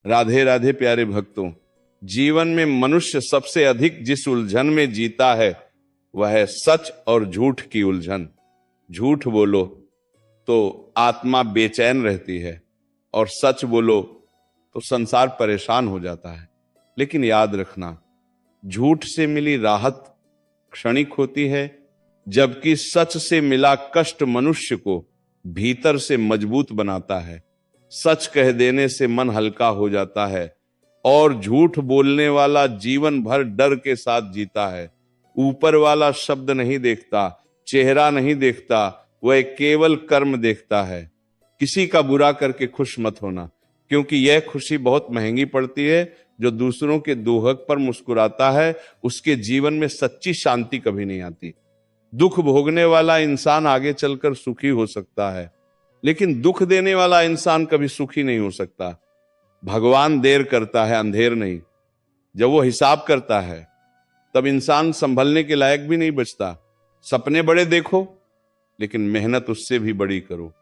राधे राधे प्यारे भक्तों, जीवन में मनुष्य सबसे अधिक जिस उलझन में जीता है वह है सच और झूठ की उलझन। झूठ बोलो तो आत्मा बेचैन रहती है और सच बोलो तो संसार परेशान हो जाता है। लेकिन याद रखना, झूठ से मिली राहत क्षणिक होती है, जबकि सच से मिला कष्ट मनुष्य को भीतर से मजबूत बनाता है। सच कह देने से मन हल्का हो जाता है और झूठ बोलने वाला जीवन भर डर के साथ जीता है। ऊपर वाला शब्द नहीं देखता, चेहरा नहीं देखता, वह केवल कर्म देखता है। किसी का बुरा करके खुश मत होना, क्योंकि यह खुशी बहुत महंगी पड़ती है। जो दूसरों के दोहक पर मुस्कुराता है उसके जीवन में सच्ची शांति कभी नहीं आती। दुख भोगने वाला इंसान आगे चलकर सुखी हो सकता है, लेकिन दुख देने वाला इंसान कभी सुखी नहीं हो सकता। भगवान देर करता है, अंधेर नहीं। जब वो हिसाब करता है तब इंसान संभलने के लायक भी नहीं बचता। सपने बड़े देखो, लेकिन मेहनत उससे भी बड़ी करो।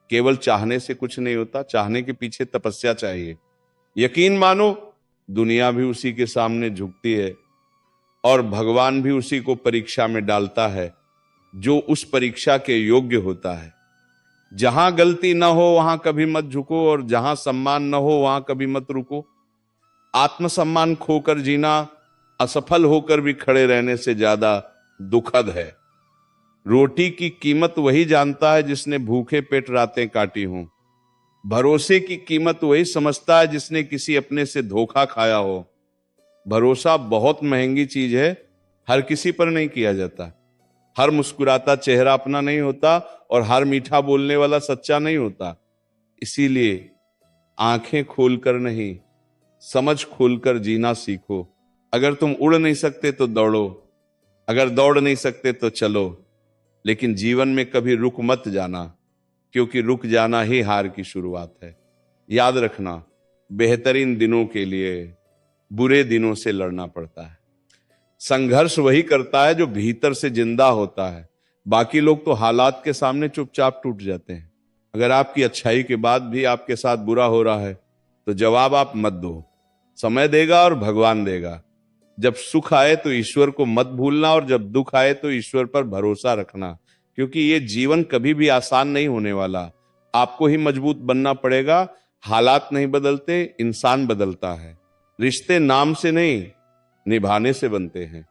केवल चाहने से कुछ नहीं होता, चाहने के पीछे तपस्या चाहिए। यकीन मानो, दुनिया भी उसी के सामने झुकती है और भगवान भी उसी को परीक्षा में डालता है जो उस परीक्षा के योग्य होता है। जहां गलती ना हो वहां कभी मत झुको और जहां सम्मान न हो वहां कभी मत रुको। आत्मसम्मान खोकर जीना असफल होकर भी खड़े रहने से ज्यादा दुखद है। रोटी की कीमत वही जानता है जिसने भूखे पेट रातें काटी हों। भरोसे की कीमत वही समझता है जिसने किसी अपने से धोखा खाया हो। भरोसा बहुत महंगी चीज है, हर किसी पर नहीं किया जाता। हर मुस्कुराता चेहरा अपना नहीं होता और हर मीठा बोलने वाला सच्चा नहीं होता। इसीलिए आंखें खोलकर नहीं, समझ खोलकर जीना सीखो। अगर तुम उड़ नहीं सकते तो दौड़ो, अगर दौड़ नहीं सकते तो चलो, लेकिन जीवन में कभी रुक मत जाना, क्योंकि रुक जाना ही हार की शुरुआत है। याद रखना, बेहतरीन दिनों के लिए बुरे दिनों से लड़ना पड़ता है। संघर्ष वही करता है जो भीतर से जिंदा होता है। बाकी लोग तो हालात के सामने चुपचाप टूट जाते हैं। अगर आपकी अच्छाई के बाद भी आपके साथ बुरा हो रहा है तो जवाब आप मत दो। समय देगा और भगवान देगा। जब सुख आए तो ईश्वर को मत भूलना और जब दुख आए तो ईश्वर पर भरोसा रखना, क्योंकि ये जीवन कभी भी आसान नहीं होने वाला। आपको ही मजबूत बनना पड़ेगा। हालात नहीं बदलते, इंसान बदलता है। रिश्ते नाम से नहीं, निभाने से बनते हैं।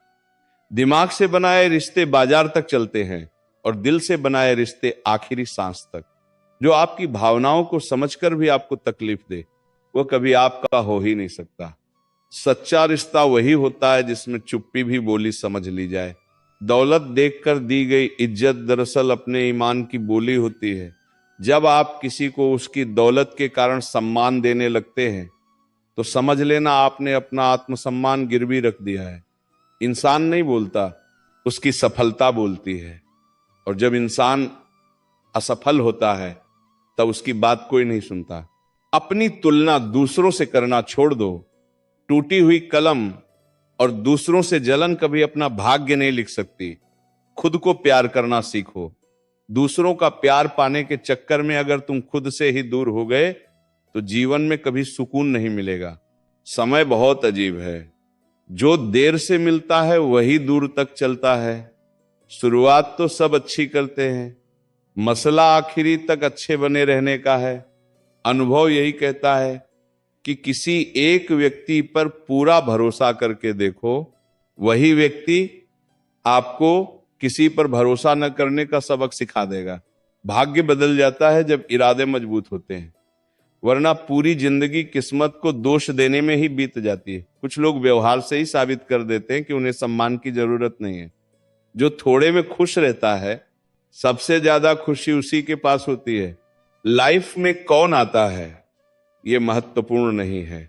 दिमाग से बनाए रिश्ते बाजार तक चलते हैं और दिल से बनाए रिश्ते आखिरी सांस तक। जो आपकी भावनाओं को समझकर भी आपको तकलीफ दे वो कभी आपका हो ही नहीं सकता। सच्चा रिश्ता वही होता है जिसमें चुप्पी भी बोली समझ ली जाए। दौलत देखकर दी गई इज्जत दरअसल अपने ईमान की बोली होती है। जब आप किसी को उसकी दौलत के कारण सम्मान देने लगते हैं तो समझ लेना आपने अपना आत्मसम्मान गिरवी रख दिया है। इंसान नहीं बोलता, उसकी सफलता बोलती है। और जब इंसान असफल होता है तब उसकी बात कोई नहीं सुनता। अपनी तुलना दूसरों से करना छोड़ दो। टूटी हुई कलम और दूसरों से जलन कभी अपना भाग्य नहीं लिख सकती। खुद को प्यार करना सीखो। दूसरों का प्यार पाने के चक्कर में अगर तुम खुद से ही दूर हो गए तो जीवन में कभी सुकून नहीं मिलेगा। समय बहुत अजीब है। जो देर से मिलता है वही दूर तक चलता है। शुरुआत तो सब अच्छी करते हैं, मसला आखिरी तक अच्छे बने रहने का है। अनुभव यही कहता है कि किसी एक व्यक्ति पर पूरा भरोसा करके देखो, वही व्यक्ति आपको किसी पर भरोसा न करने का सबक सिखा देगा। भाग्य बदल जाता है जब इरादे मजबूत होते हैं, वरना पूरी जिंदगी किस्मत को दोष देने में ही बीत जाती है। कुछ लोग व्यवहार से ही साबित कर देते हैं कि उन्हें सम्मान की जरूरत नहीं है। जो थोड़े में खुश रहता है सबसे ज्यादा खुशी उसी के पास होती है। लाइफ में कौन आता है यह महत्वपूर्ण नहीं है,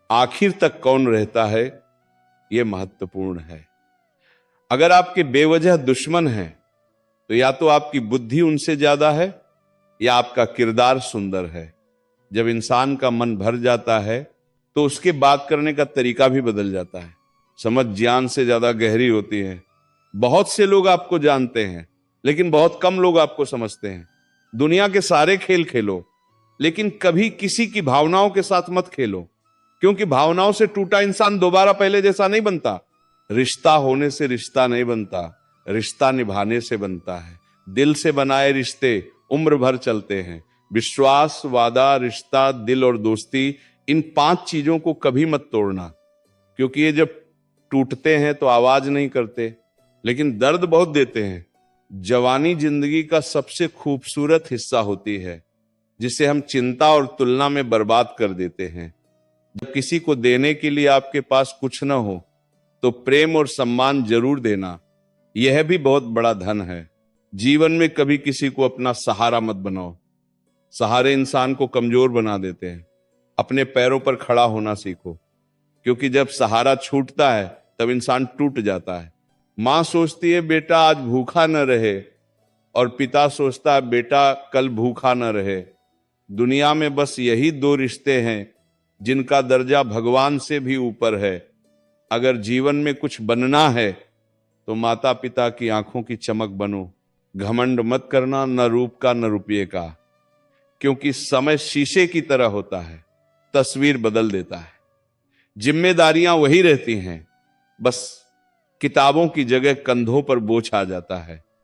आखिर तक कौन रहता है यह महत्वपूर्ण है। अगर आपके बेवजह दुश्मन हैं तो या तो आपकी बुद्धि उनसे ज्यादा है या आपका किरदार सुंदर है। जब इंसान का मन भर जाता है तो उसके बात करने का तरीका भी बदल जाता है। समझ ज्ञान से ज्यादा गहरी होती है। बहुत से लोग आपको जानते हैं लेकिन बहुत कम लोग आपको समझते हैं। दुनिया के सारे खेल खेलो लेकिन कभी किसी की भावनाओं के साथ मत खेलो। क्योंकि भावनाओं से टूटा इंसान दोबारा पहले जैसा नहीं बनता। रिश्ता होने से रिश्ता नहीं बनता, रिश्ता निभाने से बनता है। दिल से बनाए रिश्ते उम्र भर चलते हैं। विश्वास, वादा, रिश्ता, दिल और दोस्ती, इन 5 चीजों को कभी मत तोड़ना, क्योंकि ये जब टूटते हैं तो आवाज नहीं करते, लेकिन दर्द बहुत देते हैं। जवानी जिंदगी का सबसे खूबसूरत हिस्सा होती है, जिसे हम चिंता और तुलना में बर्बाद कर देते हैं। जब किसी को देने के लिए आपके पास कुछ ना हो, तो प्रेम और सम्मान जरूर देना, यह भी बहुत बड़ा धन है। जीवन में कभी किसी को अपना सहारा मत बनाओ। सहारे इंसान को कमजोर बना देते हैं। अपने पैरों पर खड़ा होना सीखो, क्योंकि जब सहारा छूटता है तब इंसान टूट जाता है। मां सोचती है बेटा आज भूखा न रहे, और पिता सोचता है बेटा कल भूखा न रहे। दुनिया में बस यही 2 रिश्ते हैं जिनका दर्जा भगवान से भी ऊपर है। अगर जीवन में कुछ बनना है तो माता पिता की आंखों की चमक बनो। घमंड मत करना, न रूप का न रुपये का, क्योंकि समय शीशे की तरह होता है, तस्वीर बदल देता है। जिम्मेदारियां वही रहती हैं, बस किताबों की जगह कंधों पर बोझ आ जाता है।